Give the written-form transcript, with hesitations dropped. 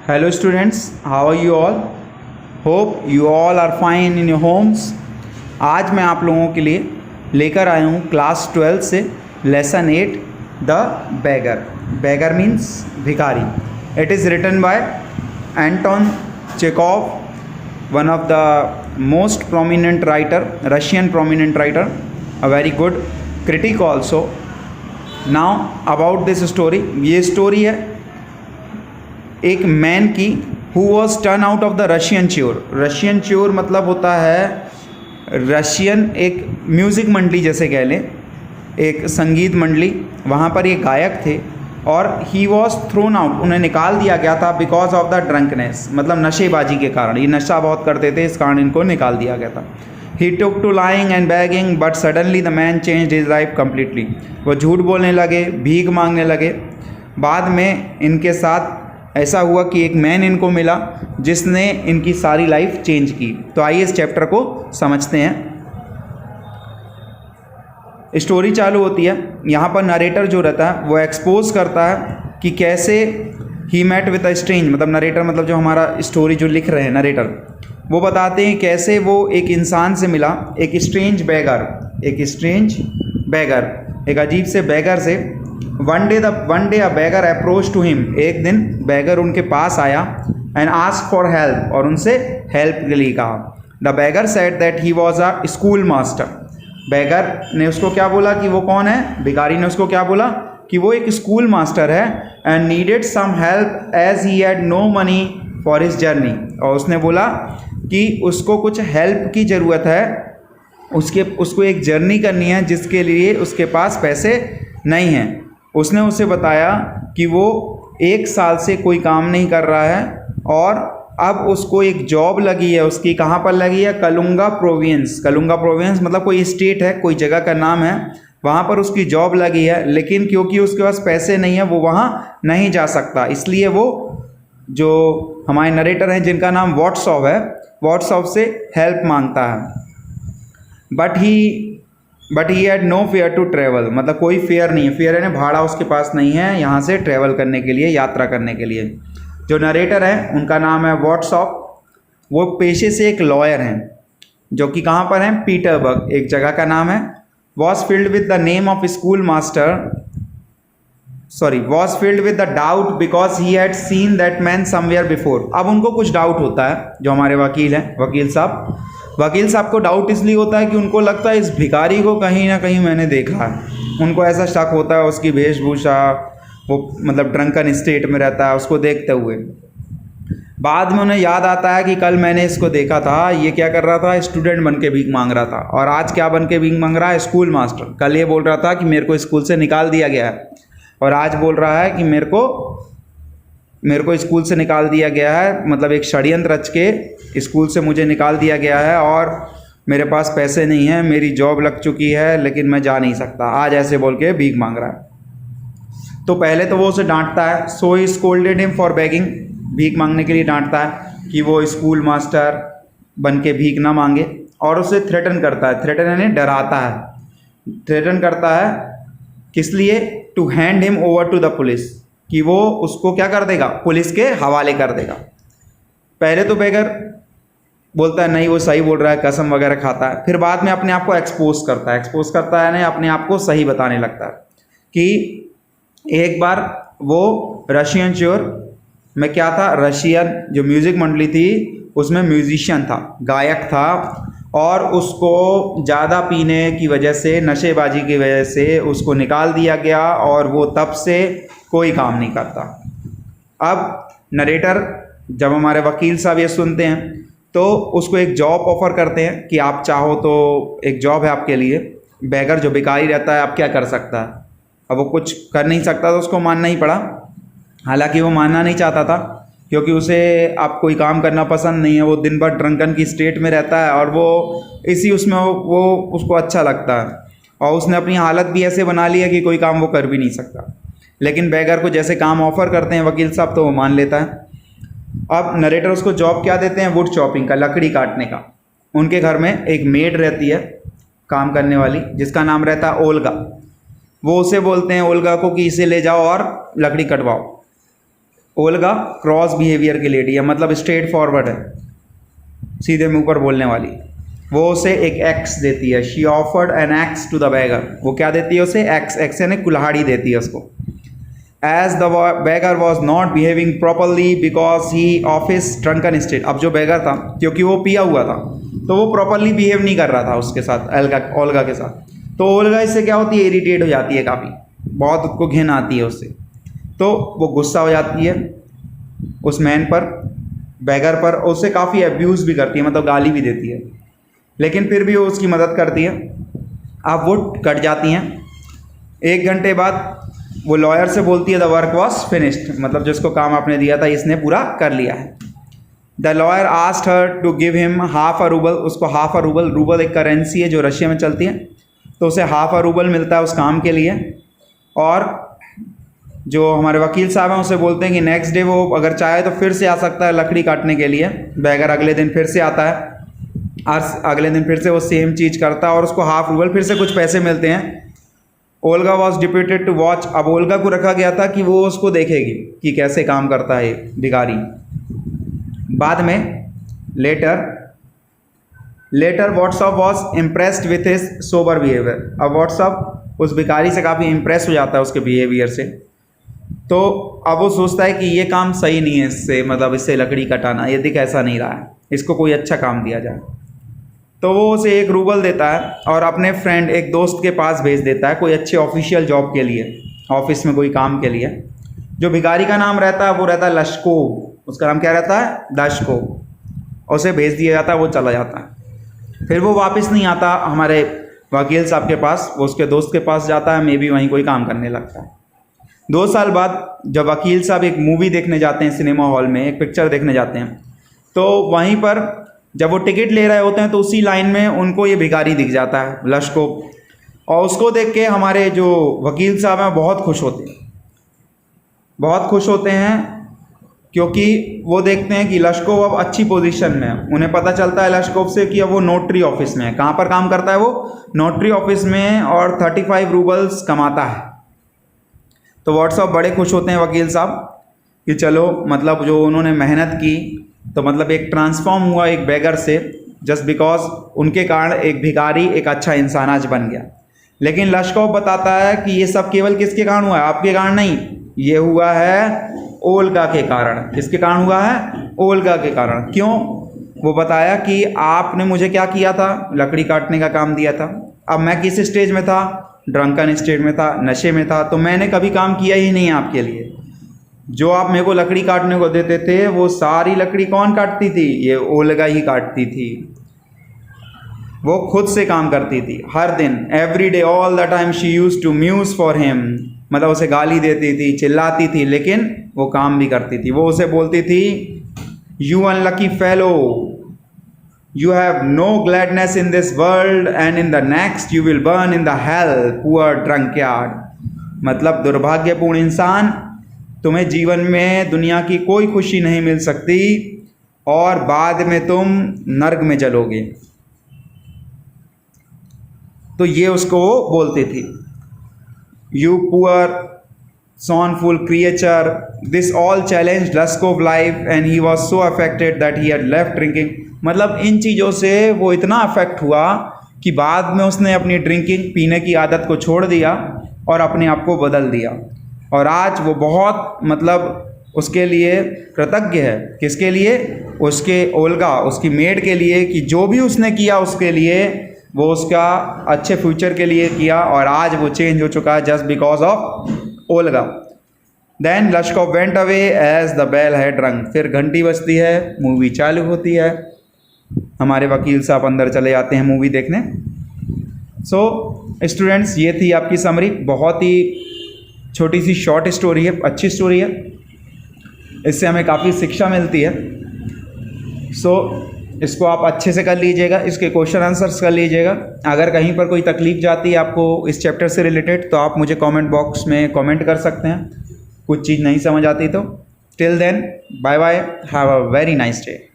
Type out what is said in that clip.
Hello students, how are you all? Hope you all are fine in your homes. आज मैं आप लोगों के लिए लेकर आया हूँ क्लास 12 से lesson 8 the beggar. Beggar means भिखारी. It is written by Anton Chekhov, one of the most prominent writer, Russian prominent writer, a very good critic also. Now about this story, ये स्टोरी है एक man की who was turned out of the Russian choir. Russian choir मतलब होता है Russian एक music मंडली जैसे कह लें, एक संगीत मंडली. वहाँ पर ये गायक थे और ही वॉज थ्रोन आउट, उन्हें निकाल दिया गया था बिकॉज ऑफ द ड्रंकनेस, मतलब नशेबाजी के कारण. ये नशा बहुत करते थे, इस कारण इनको निकाल दिया गया था. He took to lying and begging but suddenly the man changed his life completely. वो झूठ बोलने लगे, भीख मांगने लगे. बाद में इनके साथ ऐसा हुआ कि एक मैन इनको मिला जिसने इनकी सारी लाइफ चेंज की. तो आइए इस चैप्टर को समझते हैं. स्टोरी चालू होती है. यहाँ पर नरेटर जो रहता है वो एक्सपोज करता है कि कैसे he met with a strange, मतलब नरेटर मतलब जो हमारा स्टोरी जो लिख रहे हैं नरेटर, वो बताते हैं कैसे वो एक इंसान से मिला, एक स्ट्रेंज बैगर, एक स्ट्रेंज बैगर, एक अजीब से बैगर से. One day a beggar approach to him. एक दिन बैगर उनके पास आया एंड आस्क फॉर हेल्प, और उनसे हेल्प के लिए कहा. The beggar said that he was a school master. Beggar ने उसको क्या बोला कि वो कौन है, भिखारी ने उसको क्या बोला कि वो एक स्कूल मास्टर है and needed some help as he had no money for his journey. और उसने बोला कि उसको कुछ हेल्प की ज़रूरत है, उसको एक जर्नी करनी है जिसके लिए उसके पास पैसे नहीं हैं. उसने उसे बताया कि वो 1 साल से कोई काम नहीं कर रहा है और अब उसको एक जॉब लगी है. उसकी कहाँ पर लगी है, कलुंगा प्रोविंस. कलुंगा प्रोविंस मतलब कोई स्टेट है, कोई जगह का नाम है. वहाँ पर उसकी जॉब लगी है, लेकिन क्योंकि उसके पास पैसे नहीं है वो वहाँ नहीं जा सकता. इसलिए वो जो हमारे नरेटर हैं जिनका नाम व्हाट्सऑफ है, व्हाट्सऑफ से हेल्प मांगता है. But he had no fare to travel, मतलब कोई फेयर नहीं है. फेयर है ना, भाड़ा उसके पास नहीं है यहाँ से ट्रैवल करने के लिए, यात्रा करने के लिए. जो नरेटर है उनका नाम है व्हाट्सऑफ. वो पेशे से एक लॉयर हैं जो कि कहाँ पर हैं, पीटरबर्ग, एक जगह का नाम है. Was filled with the name of school master, was filled with the doubt because he had seen that man somewhere before. अब उनको कुछ डाउट होता है, जो हमारे वकील हैं, वकील साहब को डाउट इसलिए होता है कि उनको लगता है इस भिखारी को कहीं ना कहीं मैंने देखा है. उनको ऐसा शक होता है उसकी वेशभूषा, वो मतलब ड्रंकन स्टेट में रहता है, उसको देखते हुए. बाद में उन्हें याद आता है कि कल मैंने इसको देखा था, ये क्या कर रहा था, स्टूडेंट बन के भीख मांग रहा था. और आज क्या बन के भीख मांग रहा है, स्कूल मास्टर. कल ये बोल रहा था कि मेरे को स्कूल से निकाल दिया गया है, और आज बोल रहा है कि मेरे को स्कूल से निकाल दिया गया है, मतलब एक षड्यंत्र रच के स्कूल से मुझे निकाल दिया गया है और मेरे पास पैसे नहीं हैं, मेरी जॉब लग चुकी है लेकिन मैं जा नहीं सकता. आज ऐसे बोल के भीख मांग रहा है. तो पहले तो वो उसे डांटता है. सो ही स्कोल्डेड हिम फॉर बेगिंग, भीख मांगने के लिए डांटता है कि वो स्कूल मास्टर बन के भीख ना मांगे. और उसे थ्रेटन करता है. थ्रेटन यानी डराता है. थ्रेटन करता है किस लिए, to hand him over to the police, कि वो उसको क्या कर देगा, पुलिस के हवाले कर देगा. पहले तो बेगर बोलता है नहीं वो सही बोल रहा है, कसम वगैरह खाता है. फिर बाद में अपने आप को एक्सपोज करता है, नहीं अपने आप को सही बताने लगता है कि एक बार वो रशियन च्योर में क्या था, रशियन जो म्यूज़िक मंडली थी उसमें म्यूजिशियन था, गायक था, और उसको ज़्यादा पीने की वजह से, नशेबाजी की वजह से उसको निकाल दिया गया और वो तब से कोई काम नहीं करता. अब नरेटर जब हमारे वकील साहब ये सुनते हैं तो उसको एक जॉब ऑफ़र करते हैं कि आप चाहो तो एक जॉब है आपके लिए. बेगर जो भिखारी रहता है अब क्या कर सकता है, अब वो कुछ कर नहीं सकता, तो उसको मानना ही पड़ा. हालांकि वो मानना नहीं चाहता था क्योंकि उसे अब कोई काम करना पसंद नहीं है. वो दिन भर ड्रंकन की स्टेट में रहता है और वो उसमें वो उसको अच्छा लगता है, और उसने अपनी हालत भी ऐसे बना ली है कि कोई काम वो कर भी नहीं सकता. लेकिन बेगर को जैसे काम ऑफ़र करते हैं वकील साहब तो वो मान लेता है. अब नरेटर उसको जॉब क्या देते हैं, वुड चॉपिंग का, लकड़ी काटने का. उनके घर में एक मेड रहती है काम करने वाली, जिसका नाम रहता है ओल्गा. वो उसे बोलते हैं ओल्गा को कि इसे ले जाओ और लकड़ी कटवाओ. ओल्गा क्रॉस बिहेवियर की लेडी है, मतलब स्ट्रेट फॉरवर्ड है, सीधे मुंह पर बोलने वाली। वो उसे एक एक्स देती है, she offered an axe to the beggar. वो क्या देती है उसे? एक्स। एक्स यानी कुल्हाड़ी देती है उसको। As the beggar was not behaving properly because he of his drunken state. अब जो बैगर था, क्योंकि वो पिया हुआ था, तो वो प्रॉपरली बिहेव नहीं कर रहा था उसके साथ, ओल्गा के साथ। तो ओल्गा इससे क्या होती है? इरिटेट हो जाती है काफ़ी, बहुत उसको घिन आती है उससे। तो वो गुस्सा हो जाती है उस मैन पर, बैगर पर, और उससे काफ़ी अब्यूज़ भी करती है, मतलब गाली भी देती है। लेकिन फिर भी वो उसकी मदद करती है। अब वो कट जाती हैं। 1 घंटे बाद वो लॉयर से बोलती है द वर्क वॉज फिनिश्ड, मतलब जिसको काम आपने दिया था इसने पूरा कर लिया है। The lawyer asked her to give him half a rouble. उसको हाफ अ रूबल, रूबल एक करेंसी है जो रशिया में चलती है, तो उसे हाफ अ रूबल मिलता है उस काम के लिए। और जो हमारे वकील साहब हैं उसे बोलते हैं कि नेक्स्ट डे वो अगर चाहे तो फिर से आ सकता है लकड़ी काटने के लिए। बैगर अगले दिन फिर से आता है और अगले दिन फिर से वो सेम चीज़ करता है और उसको हाफ रूबल, फिर से कुछ पैसे मिलते हैं। Olga was deputed to watch. अब ओल्गा को रखा गया था कि वो उसको देखेगी कि कैसे काम करता है भिखारी। बाद में later WhatsApp was impressed with his sober behaviour. अब व्हाट्सअप उस भिखारी से काफ़ी इम्प्रेस हो जाता है उसके बिहेवियर से। तो अब वो सोचता है कि ये काम सही नहीं है इससे, मतलब इससे लकड़ी कटाना, ये दिख ऐसा नहीं रहा है, इसको कोई अच्छा काम दिया जाए। तो वो उसे 1 रूबल देता है और अपने फ्रेंड, एक दोस्त के पास भेज देता है कोई अच्छे ऑफिशियल जॉब के लिए, ऑफिस में कोई काम के लिए। जो भिखारी का नाम रहता है वो रहता है लश्कोव। उसका नाम क्या रहता है? लश्कोव। उसे भेज दिया जाता है, वो चला जाता है। फिर वो वापस नहीं आता हमारे वकील साहब के पास, वो उसके दोस्त के पास जाता है, मे बी वहीं कोई काम करने लगता है। 2 साल बाद जब वकील साहब एक मूवी देखने जाते हैं सिनेमा हॉल में, एक पिक्चर देखने जाते हैं, तो वहीं पर जब वो टिकट ले रहे होते हैं तो उसी लाइन में उनको ये भिखारी दिख जाता है, लश्कोव। और उसको देख के हमारे जो वकील साहब हैं बहुत खुश होते हैं, बहुत खुश होते हैं, क्योंकि वो देखते हैं कि लश्कोव अब अच्छी पोजीशन में है। उन्हें पता चलता है लश्कोव से कि अब वो नोटरी ऑफिस में है। कहाँ पर काम करता है वो? नोटरी ऑफिस में, और 35 रूबल्स कमाता है। तो व्हाट्सअप बड़े खुश होते हैं वकील साहब कि चलो, मतलब जो उन्होंने मेहनत की, तो मतलब एक ट्रांसफॉर्म हुआ एक बेगर से, जस्ट बिकॉज उनके कारण एक भिखारी एक अच्छा इंसान आज बन गया। लेकिन लश्कोव बताता है कि ये सब केवल किसके कारण हुआ है? आपके कारण नहीं, ये हुआ है ओल्गा के कारण। किसके कारण हुआ है? ओल्गा के कारण। क्यों? वो बताया कि आपने मुझे क्या किया था? लकड़ी काटने का काम दिया था। अब मैं किस स्टेज में था? ड्रंकन स्टेट में था, नशे में था, तो मैंने कभी काम किया ही नहीं आपके लिए। जो आप मेरे को लकड़ी काटने को देते थे, वो सारी लकड़ी कौन काटती थी? ये ओल्गा ही काटती थी। वो खुद से काम करती थी हर दिन, every day, all the time she used to muse for him. मतलब उसे गाली देती थी, चिल्लाती थी, लेकिन वो काम भी करती थी। वो उसे बोलती थी, you unlucky fellow, you have no gladness in this world and in the next you will burn in the hell, poor drunkard। मतलब दुर्भाग्यपूर्ण इंसान, तुम्हें जीवन में दुनिया की कोई खुशी नहीं मिल सकती और बाद में तुम नर्क में जलोगे। तो ये उसको बोलती थी, you poor scornful creature। This all challenged Luskov's life and he was so affected that he had left drinking। मतलब इन चीज़ों से वो इतना अफेक्ट हुआ कि बाद में उसने अपनी ड्रिंकिंग, पीने की आदत को छोड़ दिया और अपने आप को बदल दिया। और आज वो बहुत, मतलब उसके लिए कृतज्ञ है। किसके लिए? उसके ओल्गा, उसकी मेड के लिए, कि जो भी उसने किया उसके लिए, वो उसका अच्छे फ्यूचर के लिए किया। और आज वो चेंज हो चुका है just because of Olga. Then Lushkov went away as the bell had rung. फिर घंटी बजती है, मूवी चालू होती है, हमारे वकील साहब अंदर चले जाते हैं मूवी देखने। सो स्टूडेंट्स, ये थी आपकी समरी। बहुत ही छोटी सी शॉर्ट स्टोरी है, अच्छी स्टोरी है, इससे हमें काफ़ी शिक्षा मिलती है। सो इसको आप अच्छे से कर लीजिएगा, इसके क्वेश्चन आंसर्स कर लीजिएगा। अगर कहीं पर कोई तकलीफ जाती है आपको इस चैप्टर से रिलेटेड, तो आप मुझे कमेंट बॉक्स में कमेंट कर सकते हैं, कुछ चीज़ नहीं समझ आती तो। Till then, bye bye, have a very nice day.